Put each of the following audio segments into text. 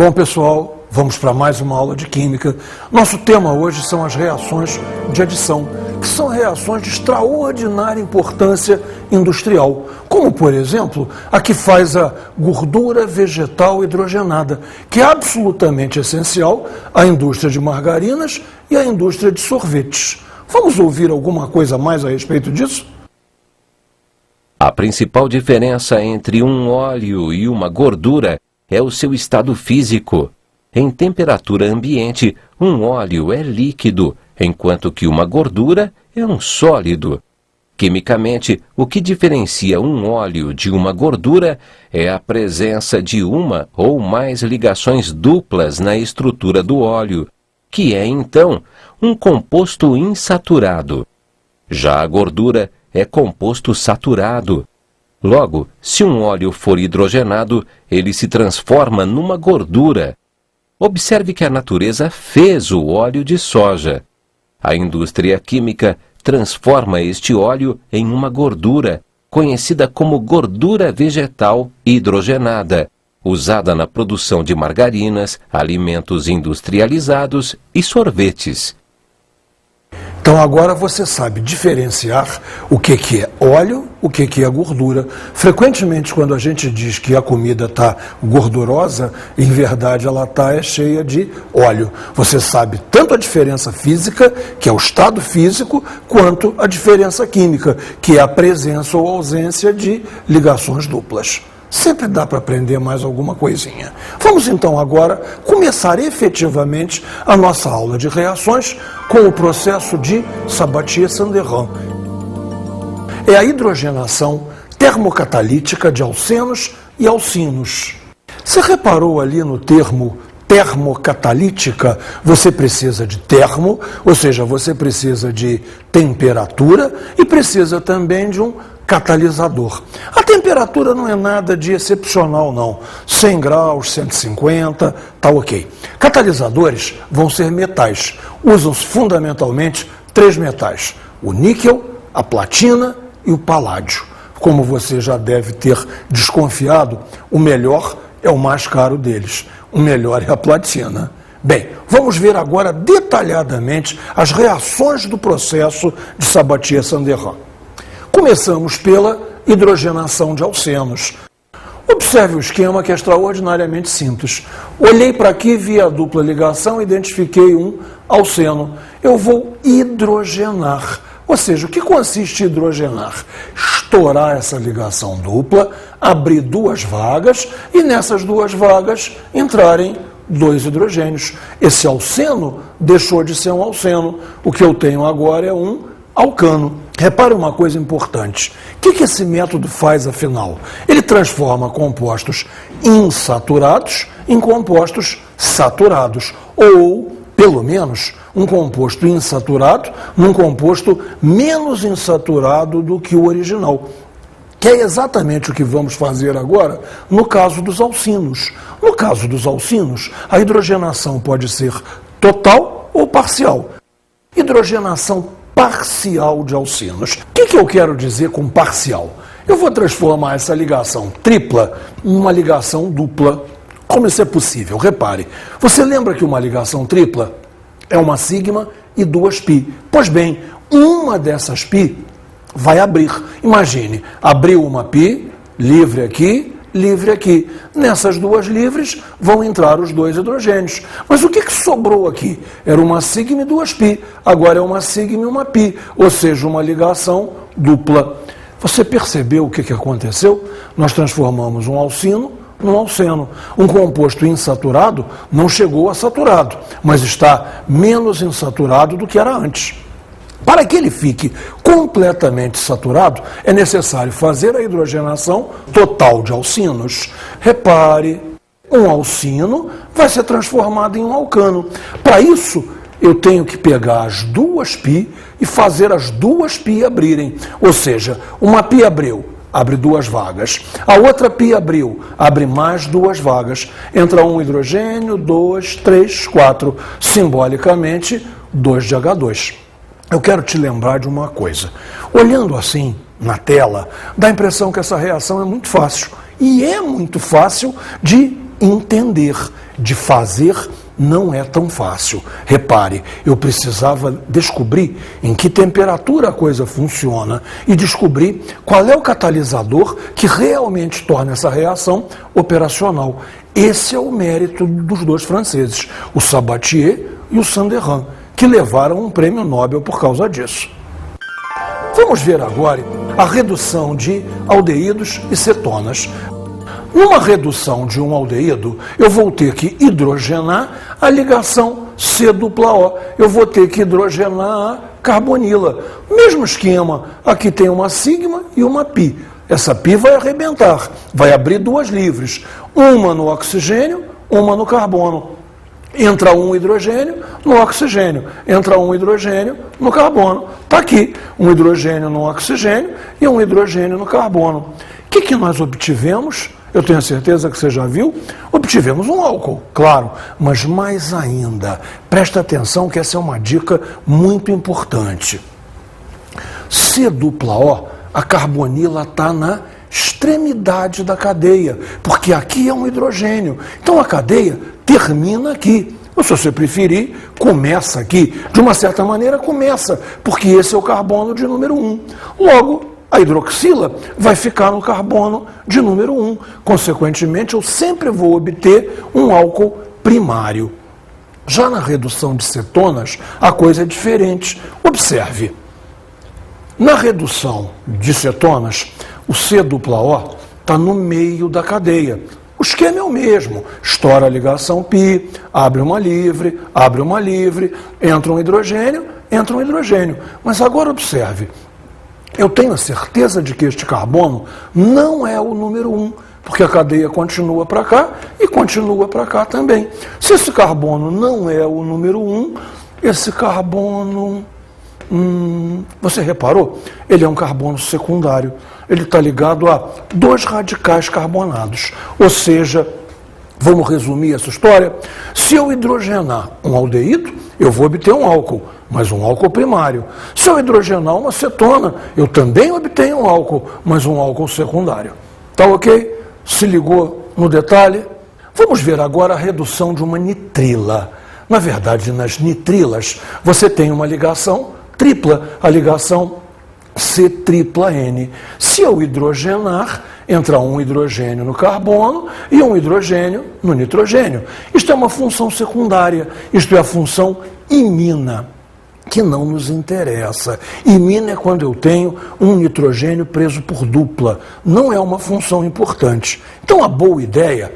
Bom, pessoal, vamos para mais uma aula de Química. Nosso tema hoje são as reações de adição, que são reações de extraordinária importância industrial, como, por exemplo, a que faz a gordura vegetal hidrogenada, que é absolutamente essencial à indústria de margarinas e à indústria de sorvetes. Vamos ouvir alguma coisa mais a respeito disso? A principal diferença entre um óleo e uma gordura é o seu estado físico. Em temperatura ambiente, um óleo é líquido, enquanto que uma gordura é um sólido. Quimicamente, o que diferencia um óleo de uma gordura é a presença de uma ou mais ligações duplas na estrutura do óleo, que é, então, um composto insaturado. Já a gordura é composto saturado. Logo, se um óleo for hidrogenado, ele se transforma numa gordura. Observe que a natureza fez o óleo de soja. A indústria química transforma este óleo em uma gordura, conhecida como gordura vegetal hidrogenada, usada na produção de margarinas, alimentos industrializados e sorvetes. Então agora você sabe diferenciar o que é óleo, o que é gordura. Frequentemente, quando a gente diz que a comida está gordurosa, em verdade ela está cheia de óleo. Você sabe tanto a diferença física, que é o estado físico, quanto a diferença química, que é a presença ou ausência de ligações duplas. Sempre dá para aprender mais alguma coisinha. Vamos então agora começar efetivamente a nossa aula de reações com o processo de Sabatier-Sanderhan. É a hidrogenação termocatalítica de alcenos e alcinos. Você reparou ali no termo termocatalítica? Você precisa de termo, ou seja, você precisa de temperatura e precisa também de um catalisador. A temperatura não é nada de excepcional, não. 100 graus, 150, tá ok. Catalisadores vão ser metais. Usam-se fundamentalmente 3 metais: o níquel, a platina e o paládio. Como você já deve ter desconfiado, o melhor é o mais caro deles. O melhor é a platina. Bem, vamos ver agora detalhadamente as reações do processo de Sabatier-Sanderhan. Começamos pela hidrogenação de alcenos. Observe o esquema, que é extraordinariamente simples. Olhei para aqui, vi a dupla ligação, identifiquei um alceno. Eu vou hidrogenar. Ou seja, o que consiste em hidrogenar? Estourar essa ligação dupla, abrir 2 vagas e nessas 2 vagas entrarem 2 hidrogênios. Esse alceno deixou de ser um alceno. O que eu tenho agora é um alcano. Repare uma coisa importante. O que esse método faz, afinal? Ele transforma compostos insaturados em compostos saturados, ou, pelo menos, um composto insaturado num composto menos insaturado do que o original. Que é exatamente o que vamos fazer agora no caso dos alcinos. No caso dos alcinos, a hidrogenação pode ser total ou parcial. Hidrogenação parcial de alcinos. O que eu quero dizer com parcial? Eu vou transformar essa ligação tripla em uma ligação dupla. Como isso é possível? Repare, você lembra que uma ligação tripla é uma sigma e 2 π. Pois bem, uma dessas π vai abrir. Imagine, abriu uma π, livre aqui, livre aqui. Nessas 2 livres vão entrar os 2 hidrogênios. Mas o que sobrou aqui? Era uma sigma e 2 π. Agora é uma sigma e uma π, ou seja, uma ligação dupla. Você percebeu o que aconteceu? Nós transformamos um alcino num alceno. Um composto insaturado não chegou a saturado, mas está menos insaturado do que era antes. Para que ele fique completamente saturado, é necessário fazer a hidrogenação total de alcinos. Repare, um alcino vai ser transformado em um alcano. Para isso, eu tenho que pegar as 2 π e fazer as 2 π abrirem. Ou seja, uma π abriu, abre 2 vagas. A outra π abriu, abre mais 2 vagas. Entra um hidrogênio, 2, 3, 4. Simbolicamente, 2 de H2. Eu quero te lembrar de uma coisa. Olhando assim na tela, dá a impressão que essa reação é muito fácil. E é muito fácil de entender, de fazer não é tão fácil. Repare, eu precisava descobrir em que temperatura a coisa funciona e descobrir qual é o catalisador que realmente torna essa reação operacional. Esse é o mérito dos dois franceses, o Sabatier e o Sandéran, que levaram um prêmio Nobel por causa disso. Vamos ver agora a redução de aldeídos e cetonas. Numa redução de um aldeído, eu vou ter que hidrogenar a ligação C-O. Eu vou ter que hidrogenar a carbonila. Mesmo esquema, aqui tem uma sigma e uma pi. Essa pi vai arrebentar, vai abrir duas livres. Uma no oxigênio, uma no carbono. Entra um hidrogênio no oxigênio, entra um hidrogênio no carbono. Está aqui, um hidrogênio no oxigênio e um hidrogênio no carbono. O que nós obtivemos? Eu tenho certeza que você já viu. Obtivemos um álcool, claro, mas mais ainda, presta atenção que essa é uma dica muito importante. C-O, a carbonila está na extremidade da cadeia, porque aqui é um hidrogênio. Então a cadeia termina aqui. Ou se você preferir, começa aqui. De uma certa maneira, começa, porque esse é o carbono de número 1. Logo, a hidroxila vai ficar no carbono de número 1. Consequentemente, eu sempre vou obter um álcool primário. Já na redução de cetonas, a coisa é diferente. Observe. Na redução de cetonas, o C-O está no meio da cadeia. O esquema é o mesmo. Estoura a ligação π, abre uma livre, entra um hidrogênio. Mas agora observe. Eu tenho a certeza de que este carbono não é o número 1, porque a cadeia continua para cá e continua para cá também. Se esse carbono não é o número 1, esse carbono, você reparou? Ele é um carbono secundário. Ele está ligado a dois radicais carbonados. Ou seja, vamos resumir essa história? Se eu hidrogenar um aldeído, eu vou obter um álcool, mas um álcool primário. Se eu hidrogenar uma cetona, eu também obtenho um álcool, mas um álcool secundário. Tá ok? Se ligou no detalhe? Vamos ver agora a redução de uma nitrila. Na verdade, nas nitrilas, você tem uma ligação tripla, a ligação C-tripla-N. Se eu hidrogenar, entra um hidrogênio no carbono e um hidrogênio no nitrogênio. Isto é uma função secundária, isto é a função imina, que não nos interessa. Imina é quando eu tenho um nitrogênio preso por dupla, não é uma função importante. Então a boa ideia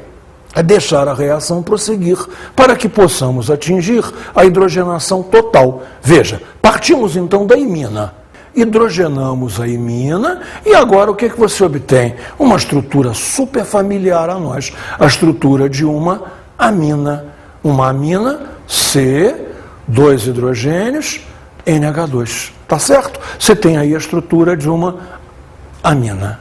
é deixar a reação prosseguir para que possamos atingir a hidrogenação total. Veja, partimos então da imina. Hidrogenamos a imina e agora o que você obtém? Uma estrutura super familiar a nós, a estrutura de uma amina. Uma amina, C, 2 hidrogênios, NH2. Tá certo? Você tem aí a estrutura de uma amina.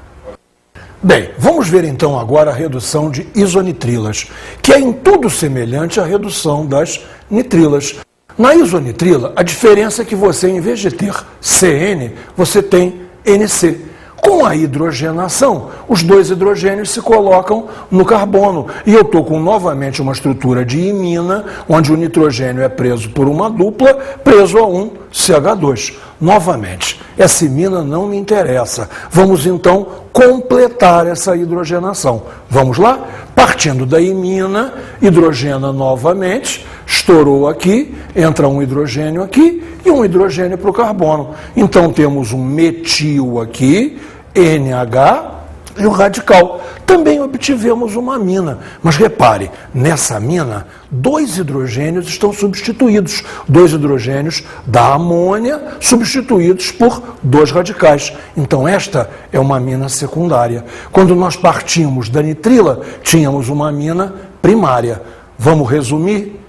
Bem, vamos ver então agora a redução de isonitrilas, que é em tudo semelhante à redução das nitrilas. Na isonitrila, a diferença é que você, em vez de ter CN, você tem NC. Com a hidrogenação, os dois hidrogênios se colocam no carbono. E eu estou com novamente uma estrutura de imina, onde o nitrogênio é preso por uma dupla, preso a um CH2. Novamente, essa imina não me interessa. Vamos então completar essa hidrogenação. Vamos lá? Partindo da imina, hidrogena novamente, estourou aqui, entra um hidrogênio aqui e um hidrogênio para o carbono. Então temos um metil aqui, NH e um radical. Também obtivemos uma amina, mas repare, nessa amina, 2 hidrogênios estão substituídos. 2 hidrogênios da amônia substituídos por 2 radicais. Então esta é uma amina secundária. Quando nós partimos da nitrila, tínhamos uma amina primária. Vamos resumir?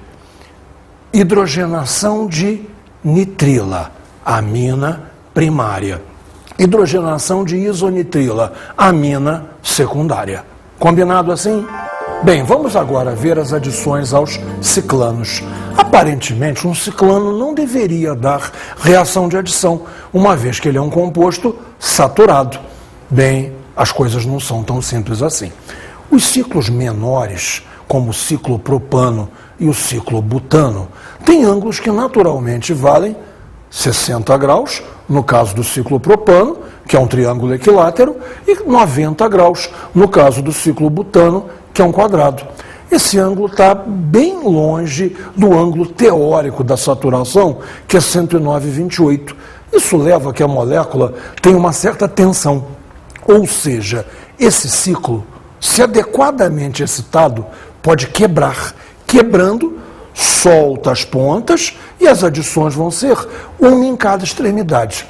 Hidrogenação de nitrila, amina primária. Hidrogenação de isonitrila, amina secundária. Combinado assim? Bem, vamos agora ver as adições aos ciclanos. Aparentemente, um ciclano não deveria dar reação de adição, uma vez que ele é um composto saturado. Bem, as coisas não são tão simples assim. Os ciclos menores, como o ciclopropano e o ciclobutano, têm ângulos que naturalmente valem 60 graus, no caso do ciclopropano, que é um triângulo equilátero, e 90 graus, no caso do ciclobutano, que é um quadrado. Esse ângulo está bem longe do ângulo teórico da saturação, que é 109,28. Isso leva a que a molécula tenha uma certa tensão. Ou seja, esse ciclo, se adequadamente excitado, pode quebrar. Quebrando, solta as pontas e as adições vão ser uma em cada extremidade.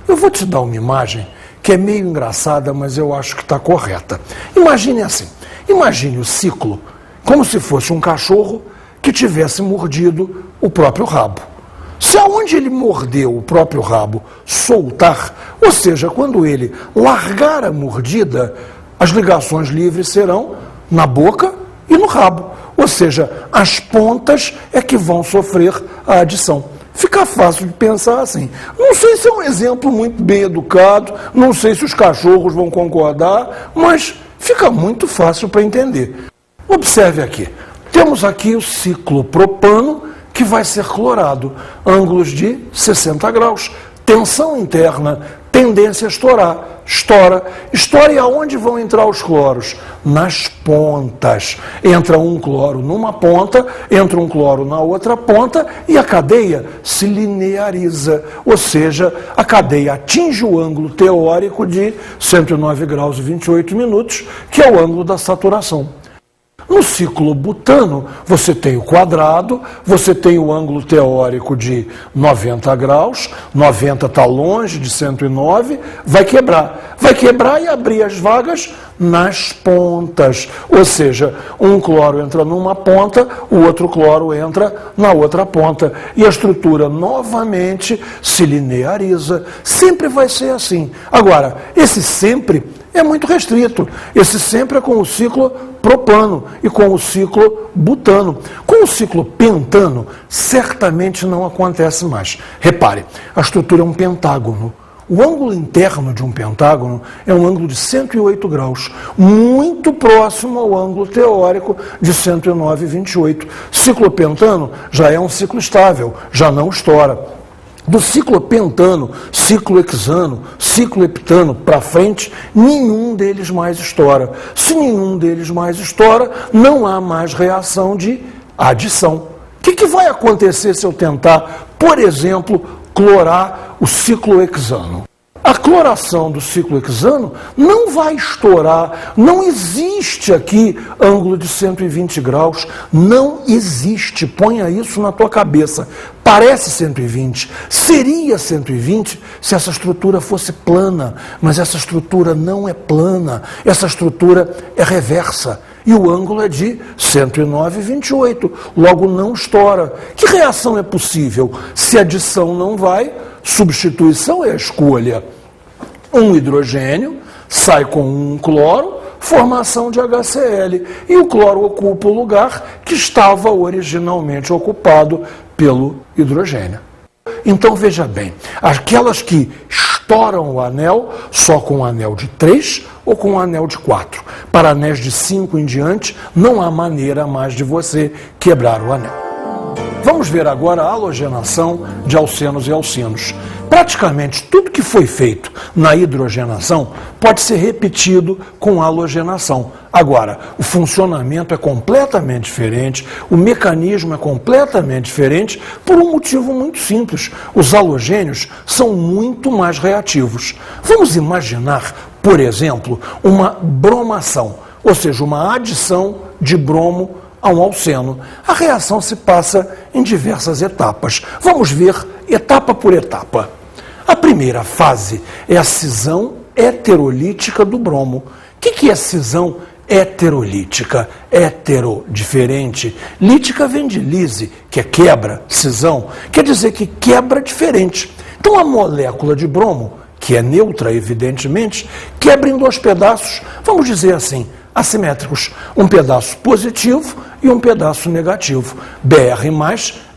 Eu vou te dar uma imagem que é meio engraçada, mas eu acho que está correta. Imagine assim, imagine o ciclo como se fosse um cachorro que tivesse mordido o próprio rabo. Se aonde ele mordeu o próprio rabo soltar, ou seja, quando ele largar a mordida, as ligações livres serão na boca e no rabo. Ou seja, as pontas é que vão sofrer a adição. Fica fácil de pensar assim. Não sei se é um exemplo muito bem educado, não sei se os cachorros vão concordar, mas fica muito fácil para entender. Observe aqui. Temos aqui o ciclopropano, que vai ser clorado, ângulos de 60 graus, tensão interna, tendência a estourar. Estoura e aonde vão entrar os cloros? Nas pontas. Entra um cloro numa ponta, entra um cloro na outra ponta e a cadeia se lineariza. Ou seja, a cadeia atinge o ângulo teórico de 109 graus e 28 minutos, que é o ângulo da saturação. No ciclobutano, você tem o quadrado, você tem o ângulo teórico de 90 graus, 90 está longe de 109, vai quebrar. Vai quebrar e abrir as vagas nas pontas. Ou seja, um cloro entra numa ponta, o outro cloro entra na outra ponta. E a estrutura novamente se lineariza. Sempre vai ser assim. Agora, esse sempre é muito restrito. Esse sempre é com o ciclo propano e com o ciclo butano. Com o ciclo pentano, certamente não acontece mais. Repare, a estrutura é um pentágono. O ângulo interno de um pentágono é um ângulo de 108 graus, muito próximo ao ângulo teórico de 109,28. Ciclo pentano já é um ciclo estável, já não estoura. Do ciclo pentano, ciclo hexano, ciclo heptano para frente, nenhum deles mais estoura. Se nenhum deles mais estoura, não há mais reação de adição. O que vai acontecer se eu tentar, por exemplo, clorar o ciclo hexano? A cloração do ciclo hexano não vai estourar, não existe aqui ângulo de 120 graus, não existe, ponha isso na tua cabeça. Parece 120, seria 120 se essa estrutura fosse plana, mas essa estrutura não é plana, essa estrutura é reversa. E o ângulo é de 109,28, logo não estoura. Que reação é possível? Se adição não vai, substituição é a escolha. Um hidrogênio sai com um cloro, formação de HCl, e o cloro ocupa o lugar que estava originalmente ocupado pelo hidrogênio. Então veja bem, aquelas que estouram o anel só com um anel de 3 ou com um anel de 4. Para anéis de 5 em diante, não há maneira mais de você quebrar o anel. Vamos ver agora a halogenação de alcenos e alcinos. Praticamente tudo que foi feito na hidrogenação pode ser repetido com a halogenação. Agora, o funcionamento é completamente diferente, o mecanismo é completamente diferente por um motivo muito simples. Os halogênios são muito mais reativos. Vamos imaginar, por exemplo, uma bromação, ou seja, uma adição de bromo a um alceno. A reação se passa em diversas etapas. Vamos ver etapa por etapa. A primeira fase é a cisão heterolítica do bromo. O que é cisão heterolítica? Hetero, diferente. Lítica vem de lise, que é quebra, cisão. Quer dizer que quebra diferente. Então a molécula de bromo, que é neutra, evidentemente, quebra em 2 pedaços, vamos dizer assim, assimétricos. Um pedaço positivo e um pedaço negativo. Br+,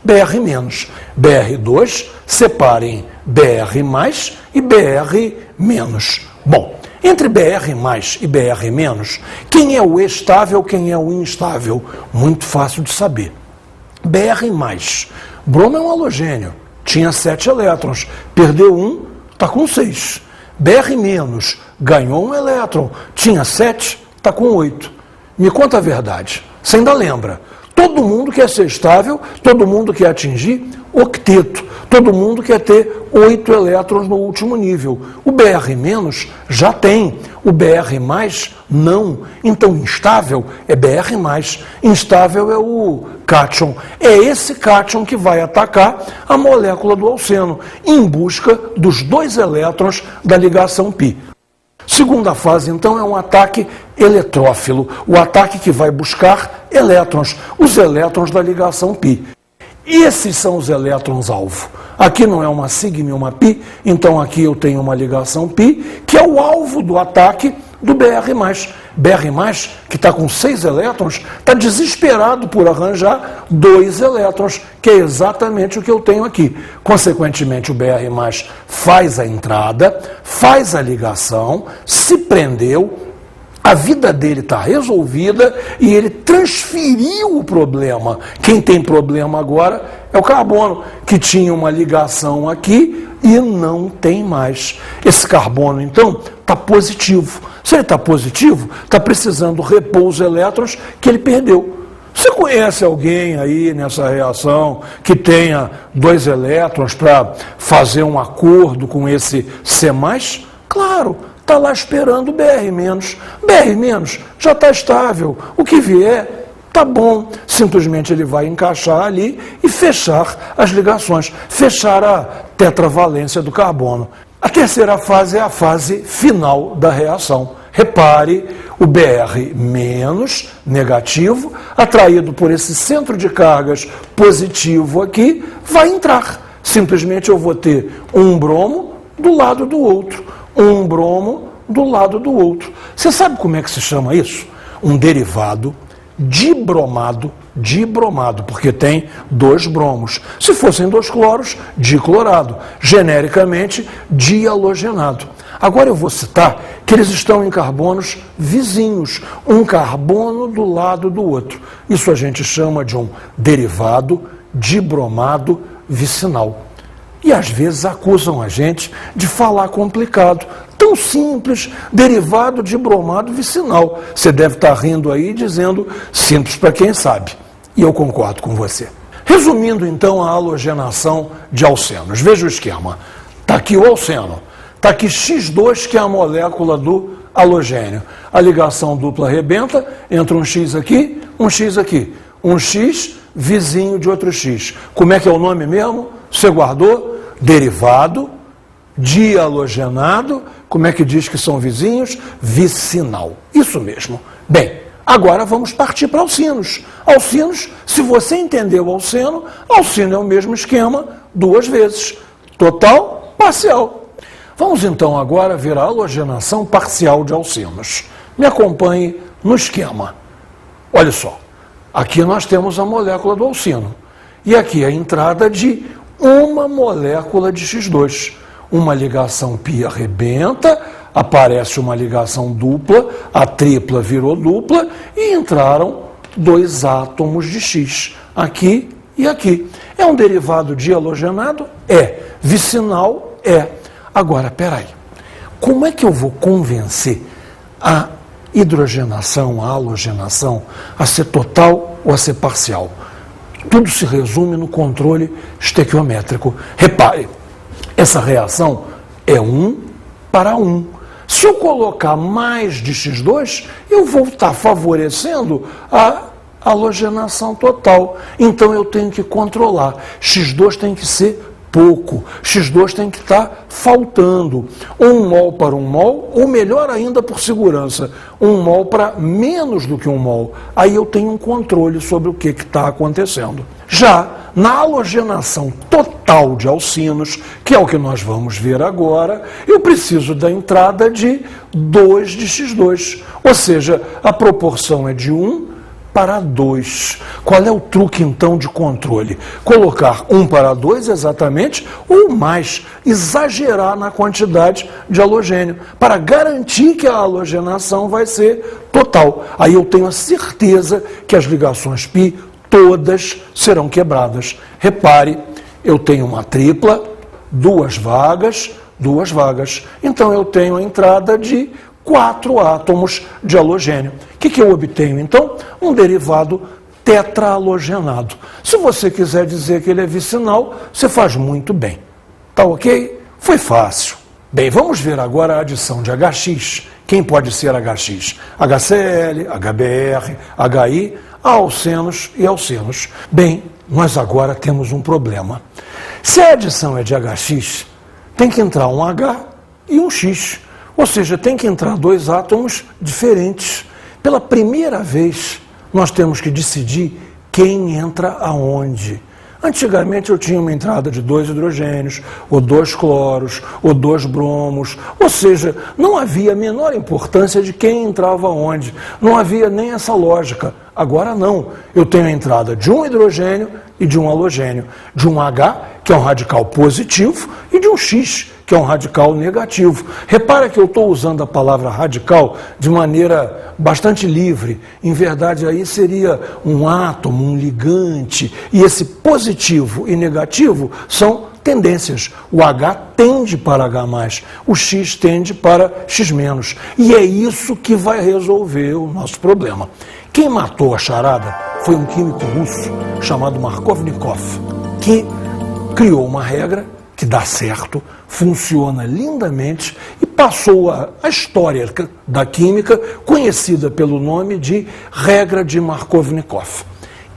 Br-. Br2 separem Br+ e Br-. Bom, Entre BR mais e BR menos, quem é o estável, quem é o instável? Muito fácil de saber. BR mais, bromo é um halogênio, tinha 7 elétrons, perdeu 1, está com 6. BR menos, ganhou 1 elétron, tinha 7, está com 8. Me conta a verdade, você ainda lembra? Todo mundo quer ser estável, todo mundo quer atingir octeto, todo mundo quer ter 8 elétrons no último nível. O BR- já tem, o BR+, não. Então, instável é BR+, instável é o cátion. É esse cátion que vai atacar a molécula do alceno, em busca dos 2 elétrons da ligação π. Segunda fase, então, é um ataque eletrófilo, o ataque que vai buscar elétrons, os elétrons da ligação π. Esses são os elétrons-alvo. Aqui não é uma sigma e uma π, então aqui eu tenho uma ligação π, que é o alvo do ataque do BR+. BR+, que está com 6 elétrons, está desesperado por arranjar 2 elétrons, que é exatamente o que eu tenho aqui. Consequentemente, o BR+, faz a entrada, faz a ligação, se prendeu, a vida dele está resolvida e ele transferiu o problema. Quem tem problema agora é o carbono, que tinha uma ligação aqui e não tem mais. Esse carbono, então, está positivo. Se ele está positivo, está precisando repor os elétrons que ele perdeu. Você conhece alguém aí nessa reação que tenha 2 elétrons para fazer um acordo com esse C+? Claro, está lá esperando o BR-. BR- já está estável. O que vier, está bom. Simplesmente ele vai encaixar ali e fechar as ligações, fechar a tetravalência do carbono. A terceira fase é a fase final da reação. Repare, o BR- negativo, atraído por esse centro de cargas positivo aqui, vai entrar. Simplesmente eu vou ter um bromo do lado do outro, um bromo do lado do outro. Você sabe como é que se chama isso? Um derivado dibromado, porque tem 2 bromos. Se fossem 2 cloros, diclorado. Genericamente, dihalogenado. Agora eu vou citar que eles estão em carbonos vizinhos, um carbono do lado do outro. Isso a gente chama de um derivado dibromado vicinal. E às vezes acusam a gente de falar complicado. Tão simples, derivado de bromado vicinal. Você deve estar rindo aí dizendo simples para quem sabe. E eu concordo com você. Resumindo então a halogenação de alcenos. Veja o esquema. Está aqui o alceno. Está aqui X2, que é a molécula do halogênio. A ligação dupla arrebenta, entra um X aqui, um X aqui. Um X vizinho de outro X. Como é que é o nome mesmo? Você guardou? Derivado dihalogenado, como é que diz que são vizinhos? Vicinal. Isso mesmo. Bem, agora vamos partir para alcinos. Alcinos, se você entendeu alceno, alcino é o mesmo esquema 2 vezes. Total, parcial. Vamos então agora ver a halogenação parcial de alcinos. Me acompanhe no esquema. Olha só, aqui nós temos a molécula do alcino. E aqui a entrada de uma molécula de X2. Uma ligação π arrebenta, aparece uma ligação dupla, a tripla virou dupla e entraram 2 átomos de X, aqui e aqui. É um derivado dihalogenado? É. Vicinal? É. Agora, peraí, como é que eu vou convencer a hidrogenação, a halogenação, a ser total ou a ser parcial? Tudo se resume no controle estequiométrico. Repare, essa reação é 1 para 1. Se eu colocar mais de X2, eu vou estar favorecendo a halogenação total. Então eu tenho que controlar. X2 tem que ser pouco. X2 tem que estar faltando. 1 mol para 1 mol, ou melhor ainda por segurança, 1 mol para menos do que 1 mol. Aí eu tenho um controle sobre o que está acontecendo. Já na halogenação total de alcinos, que é o que nós vamos ver agora, eu preciso da entrada de 2 de X2. Ou seja, a proporção é de 1 para 2. Qual é o truque, então, de controle? Colocar 1 para 2 exatamente, ou mais, exagerar na quantidade de halogênio, para garantir que a halogenação vai ser total. Aí eu tenho a certeza que as ligações π todas serão quebradas. Repare, eu tenho uma tripla, 2 vagas, 2 vagas. Então eu tenho a entrada de 4 átomos de halogênio. O que eu obtenho, então? Um derivado tetrahalogenado. Se você quiser dizer que ele é vicinal, você faz muito bem. Tá ok? Foi fácil. Bem, vamos ver agora a adição de HX. Quem pode ser HX? HCl, HBr, HI, alcenos e alcenos. Bem, nós agora temos um problema. Se a adição é de HX, tem que entrar um H e um X. Ou seja, tem que entrar 2 átomos diferentes. Pela primeira vez, nós temos que decidir quem entra aonde. Antigamente eu tinha uma entrada de 2 hidrogênios, ou 2 cloros, ou 2 bromos, ou seja, não havia a menor importância de quem entrava onde, não havia nem essa lógica. Agora não, eu tenho a entrada de um hidrogênio e de um halogênio, de um H, que é um radical positivo, e de um X, que é um radical negativo. Repara que eu estou usando a palavra radical de maneira bastante livre. Em verdade, aí seria um átomo, um ligante, e esse positivo e negativo são tendências. O H tende para H+, o X tende para X-. E é isso que vai resolver o nosso problema. Quem matou a charada foi um químico russo chamado Markovnikov, que criou uma regra que dá certo, funciona lindamente e passou a história da química conhecida pelo nome de regra de Markovnikov.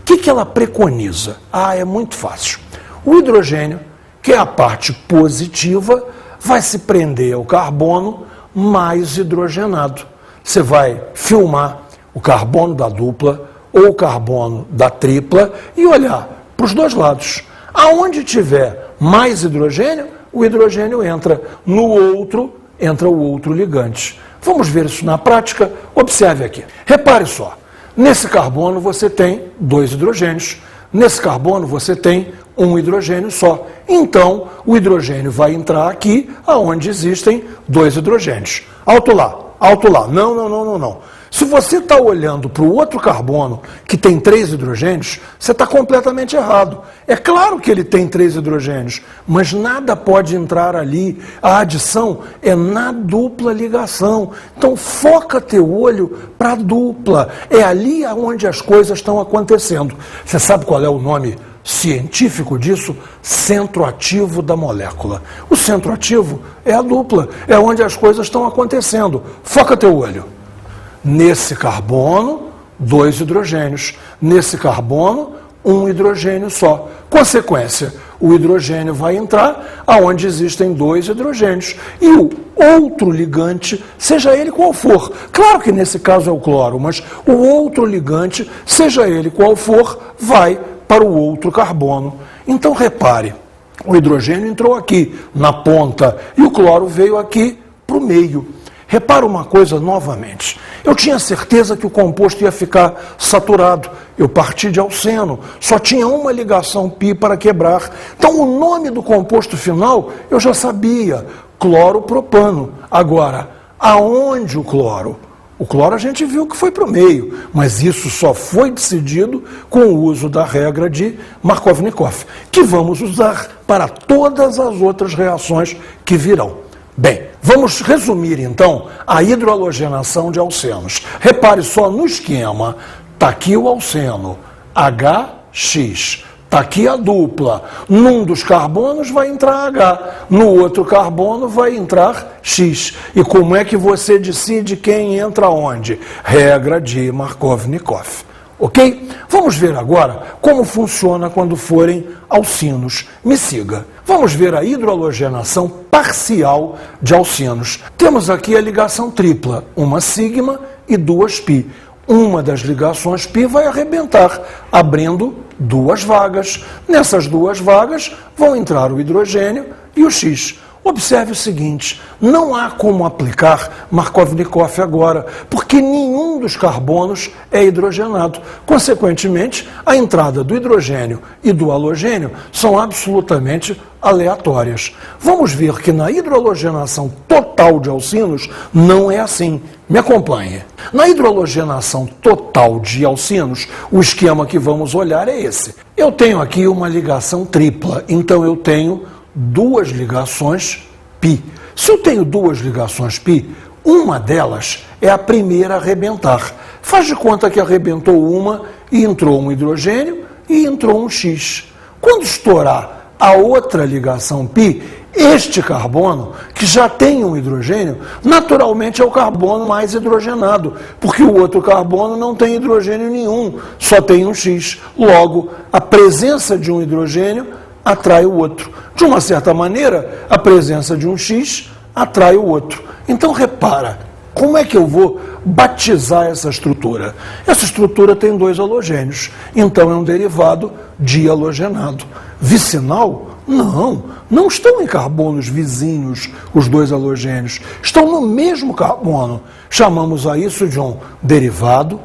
O que ela preconiza? É muito fácil. O hidrogênio, que é a parte positiva, vai se prender ao carbono mais hidrogenado. Você vai filmar o carbono da dupla ou o carbono da tripla e olhar para os dois lados. Aonde tiver mais hidrogênio, o hidrogênio entra. No outro, entra o outro ligante. Vamos ver isso na prática? Observe aqui. Repare só. Nesse carbono você tem 2 hidrogênios. Nesse carbono você tem um hidrogênio só. Então, o hidrogênio vai entrar aqui, aonde existem 2 hidrogênios. Alto lá, alto lá. Não. Se você está olhando para o outro carbono, que tem 3 hidrogênios, você está completamente errado. É claro que ele tem 3 hidrogênios, mas nada pode entrar ali. A adição é na dupla ligação. Então, foca teu olho para a dupla. É ali onde as coisas estão acontecendo. Você sabe qual é o nome científico disso? Centro ativo da molécula. O centro ativo é a dupla, é onde as coisas estão acontecendo. Foca teu olho. Nesse carbono, 2 hidrogênios. Nesse carbono, um hidrogênio só. Consequência, o hidrogênio vai entrar aonde existem 2 hidrogênios. E o outro ligante, seja ele qual for, claro que nesse caso é o cloro, mas o outro ligante, seja ele qual for, vai para o outro carbono. Então repare, o hidrogênio entrou aqui na ponta e o cloro veio aqui para o meio. Repara uma coisa novamente. Eu tinha certeza que o composto ia ficar saturado. Eu parti de alceno. Só tinha uma ligação π para quebrar. Então o nome do composto final eu já sabia. Cloropropano. Agora, aonde o cloro? O cloro a gente viu que foi para o meio, mas isso só foi decidido com o uso da regra de Markovnikov, que vamos usar para todas as outras reações que virão. Bem, vamos resumir então a hidrohalogenação de alcenos. Repare só no esquema, está aqui o alceno, HX, está aqui a dupla. Num dos carbonos vai entrar H, no outro carbono vai entrar X. E como é que você decide quem entra onde? Regra de Markovnikov. Ok? Vamos ver agora como funciona quando forem alcinos. Me siga. Vamos ver a hidrohalogenação parcial de alcinos. Temos aqui a ligação tripla, uma sigma e 2 π. Uma das ligações π vai arrebentar, abrindo 2 vagas. Nessas 2 vagas vão entrar o hidrogênio e o X. Observe o seguinte, não há como aplicar Markovnikov agora, porque nenhum dos carbonos é hidrogenado. Consequentemente, a entrada do hidrogênio e do halogênio são absolutamente aleatórias. Vamos ver que na hidrohalogenação total de alcinos não é assim. Me acompanhe. Na hidrohalogenação total de alcinos, o esquema que vamos olhar é esse. Eu tenho aqui uma ligação tripla, então eu tenho duas ligações π. Se eu tenho duas ligações π, uma delas é a primeira a arrebentar. Faz de conta que arrebentou uma e entrou um hidrogênio e entrou um X. Quando estourar a outra ligação π, este carbono, que já tem um hidrogênio, naturalmente é o carbono mais hidrogenado, porque o outro carbono não tem hidrogênio nenhum, só tem um X. Logo, a presença de um hidrogênio atrai o outro. De uma certa maneira, a presença de um X atrai o outro. Então, repara, como é que eu vou batizar essa estrutura? Essa estrutura tem dois halogênios, então é um derivado dihalogenado. Vicinal? Não estão em carbonos vizinhos os dois halogênios, estão no mesmo carbono. Chamamos a isso de um derivado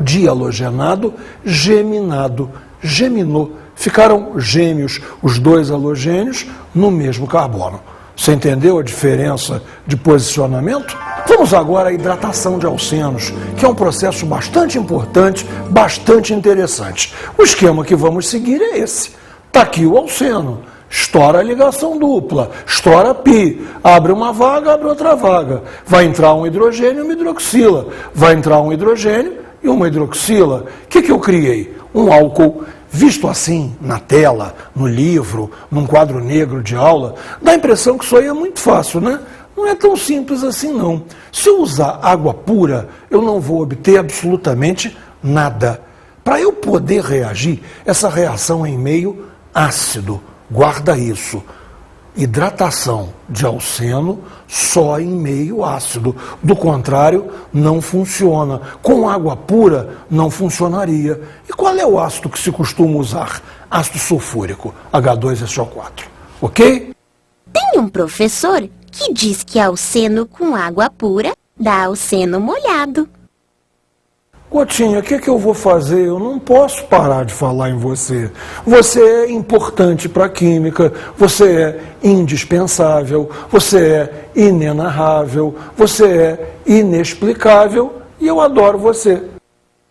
dihalogenado geminado. Geminou. Ficaram gêmeos os dois halogênios no mesmo carbono. Você entendeu a diferença de posicionamento? Vamos agora à hidratação de alcenos, que é um processo bastante importante, bastante interessante. O esquema que vamos seguir é esse. Está aqui o alceno, estoura a ligação dupla, estoura π, abre uma vaga, abre outra vaga. Vai entrar um hidrogênio e uma hidroxila. Vai entrar um hidrogênio e uma hidroxila. O que eu criei? Um álcool. Visto assim, na tela, no livro, num quadro negro de aula, dá a impressão que isso aí é muito fácil, né? Não é tão simples assim, não. Se eu usar água pura, eu não vou obter absolutamente nada. Para eu poder reagir, essa reação é em meio ácido. Guarda isso. Hidratação de alceno só em meio ácido. Do contrário, não funciona. Com água pura, não funcionaria. E qual é o ácido que se costuma usar? Ácido sulfúrico, H2SO4. Ok? Tem um professor que diz que alceno com água pura dá alceno molhado. Gotinha, o que eu vou fazer? Eu não posso parar de falar em você. Você é importante para a química, você é indispensável, você é inenarrável, você é inexplicável e eu adoro você.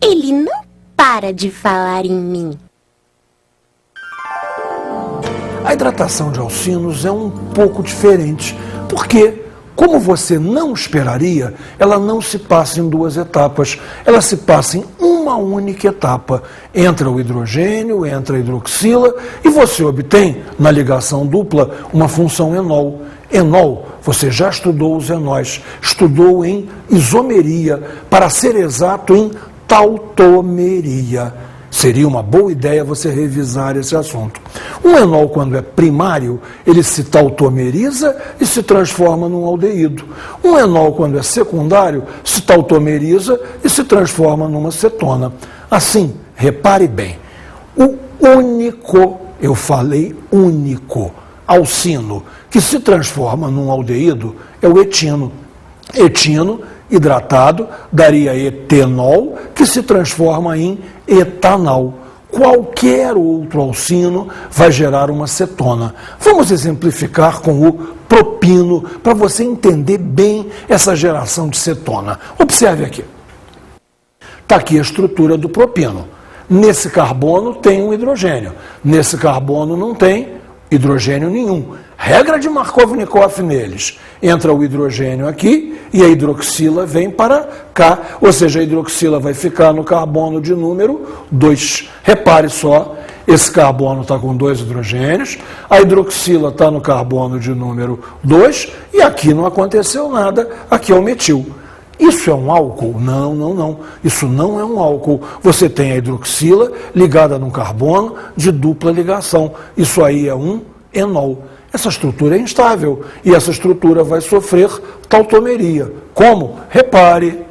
Ele não para de falar em mim. A hidratação de alcinos é um pouco diferente, porque, como você não esperaria, ela não se passa em duas etapas, ela se passa em uma única etapa. Entra o hidrogênio, entra a hidroxila e você obtém, na ligação dupla, uma função enol. Enol, você já estudou os enóis, estudou em isomeria, para ser exato em tautomeria. Seria uma boa ideia você revisar esse assunto. Um enol, quando é primário, ele se tautomeriza e se transforma num aldeído. Um enol, quando é secundário, se tautomeriza e se transforma numa cetona. Assim, repare bem, o único, eu falei único, alcino, que se transforma num aldeído é o etino. Etino, hidratado, daria etenol, que se transforma em etanol. Qualquer outro alcino vai gerar uma cetona. Vamos exemplificar com o propino, para você entender bem essa geração de cetona. Observe aqui. Está aqui a estrutura do propino. Nesse carbono tem um hidrogênio. Nesse carbono não tem hidrogênio nenhum. Regra de Markovnikov neles. Entra o hidrogênio aqui e a hidroxila vem para cá. Ou seja, a hidroxila vai ficar no carbono de número 2. Repare só, esse carbono está com 2 hidrogênios, a hidroxila está no carbono de número 2 e aqui não aconteceu nada, aqui é o metil. Isso é um álcool? Não. Isso não é um álcool. Você tem a hidroxila ligada num carbono de dupla ligação. Isso aí é um enol. Essa estrutura é instável e essa estrutura vai sofrer tautomeria. Como? Repare,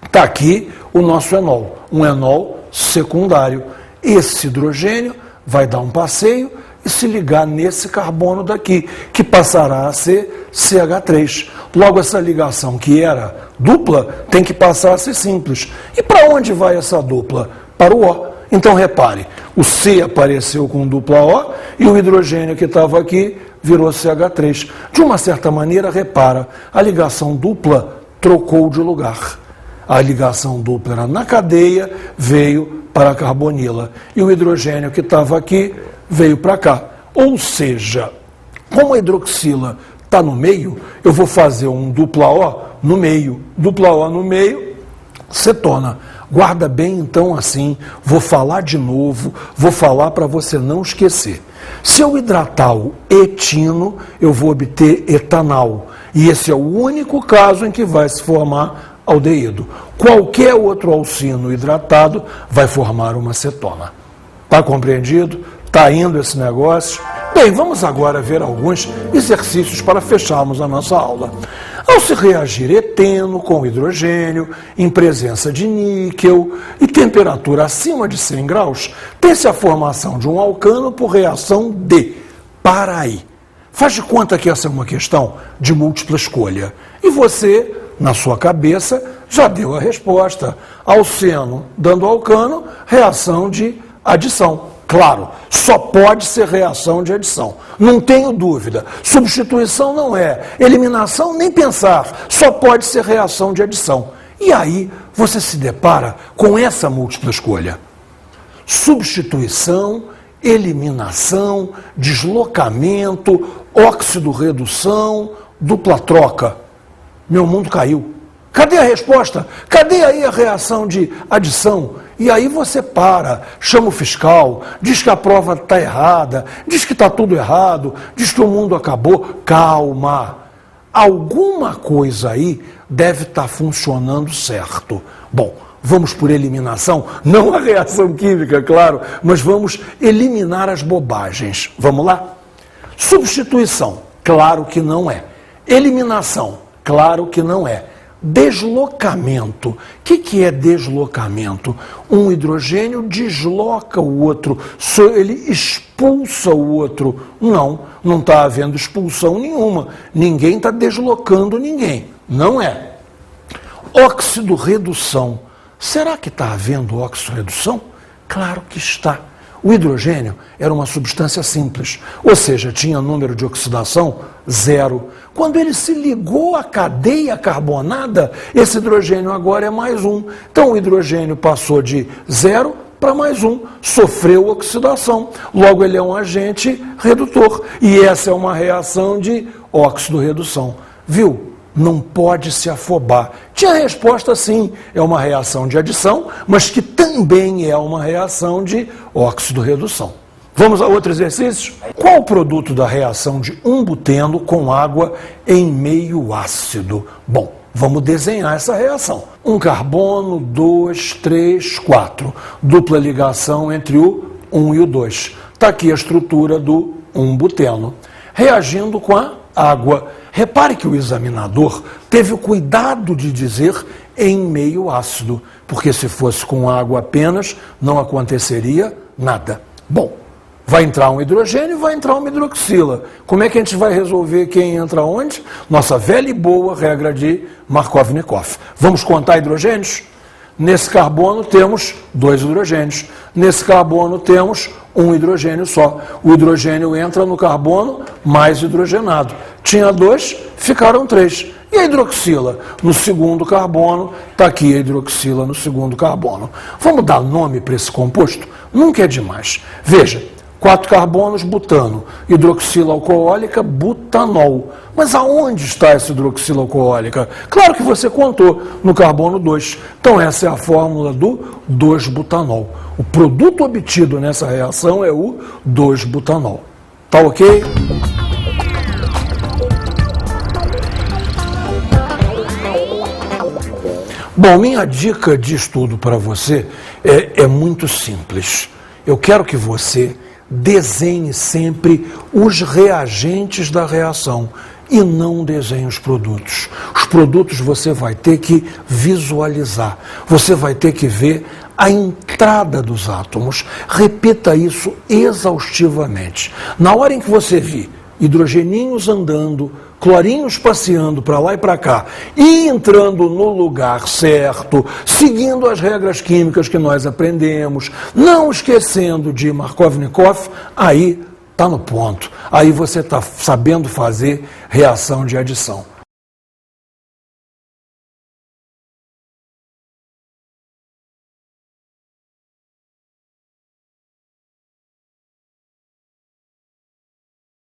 está aqui o nosso enol, um enol secundário. Esse hidrogênio vai dar um passeio e se ligar nesse carbono daqui, que passará a ser CH3. Logo, essa ligação que era dupla tem que passar a ser simples. E para onde vai essa dupla? Para o O. Então, repare, o C apareceu com dupla O e o hidrogênio que estava aqui virou CH3. De uma certa maneira, repara, a ligação dupla trocou de lugar. A ligação dupla era na cadeia, veio para a carbonila. E o hidrogênio que estava aqui veio para cá. Ou seja, como a hidroxila está no meio, eu vou fazer um dupla O no meio. Dupla O no meio, cetona. Guarda bem então assim, vou falar de novo, vou falar para você não esquecer. Se eu hidratar o etino, eu vou obter etanal. E esse é o único caso em que vai se formar aldeído. Qualquer outro alcino hidratado vai formar uma cetona. Está compreendido? Está indo esse negócio? Bem, vamos agora ver alguns exercícios para fecharmos a nossa aula. Ao se reagir eteno com hidrogênio, em presença de níquel e temperatura acima de 100 graus, tem-se a formação de um alcano por reação de. Para aí. Faz de conta que essa é uma questão de múltipla escolha. E você, na sua cabeça, já deu a resposta. Alceno dando alcano, reação de adição. Claro, só pode ser reação de adição. Não tenho dúvida. Substituição não é. Eliminação, nem pensar. Só pode ser reação de adição. E aí, você se depara com essa múltipla escolha. Substituição, eliminação, deslocamento, óxido-redução, dupla troca. Meu mundo caiu. Cadê a resposta? Cadê aí a reação de adição? E aí você para, chama o fiscal, diz que a prova está errada, diz que está tudo errado, diz que o mundo acabou. Calma. Alguma coisa aí deve estar funcionando certo. Bom, vamos por eliminação, não a reação química, claro, mas vamos eliminar as bobagens. Vamos lá? Substituição, claro que não é. Eliminação, claro que não é. Deslocamento. O que é deslocamento? Um hidrogênio desloca o outro, ele expulsa o outro. Não está havendo expulsão nenhuma. Ninguém está deslocando ninguém. Não é. Óxido-redução. Será que está havendo óxido-redução? Claro que está. O hidrogênio era uma substância simples, ou seja, tinha número de oxidação 0. Quando ele se ligou à cadeia carbonada, esse hidrogênio agora é mais 1. Então o hidrogênio passou de 0 para mais 1, sofreu oxidação. Logo ele é um agente redutor. E essa é uma reação de óxido-redução. Viu? Não pode se afobar. Tinha a resposta sim, é uma reação de adição, mas que também é uma reação de óxido-redução. Vamos a outro exercício? Qual o produto da reação de um buteno com água em meio ácido? Bom, vamos desenhar essa reação. Um carbono, 2, 3, 4. Dupla ligação entre o 1 e o 2. Está aqui a estrutura do 1-buteno. Reagindo com a água. Repare que o examinador teve o cuidado de dizer em meio ácido, porque se fosse com água apenas, não aconteceria nada. Bom, vai entrar um hidrogênio e vai entrar uma hidroxila. Como é que a gente vai resolver quem entra onde? Nossa velha e boa regra de Markovnikov. Vamos contar hidrogênios? Nesse carbono temos 2 hidrogênios. Nesse carbono temos um hidrogênio só. O hidrogênio entra no carbono mais hidrogenado. Tinha 2, ficaram 3. E a hidroxila? No segundo carbono, está aqui a hidroxila no segundo carbono. Vamos dar nome para esse composto? Nunca é demais. Veja, 4 carbonos, butano. Hidroxila alcoólica, butanol. Mas aonde está essa hidroxila alcoólica? Claro que você contou, no carbono 2. Então essa é a fórmula do 2-butanol. O produto obtido nessa reação é o 2-butanol. Tá ok? Bom, minha dica de estudo para você é muito simples. Eu quero que você desenhe sempre os reagentes da reação e não desenhe os produtos. Os produtos você vai ter que visualizar, você vai ter que ver a entrada dos átomos. Repita isso exaustivamente. Na hora em que você vir hidrogeninhos andando, clorinhos passeando para lá e para cá, e entrando no lugar certo, seguindo as regras químicas que nós aprendemos, não esquecendo de Markovnikov, aí está no ponto. Aí você está sabendo fazer reação de adição.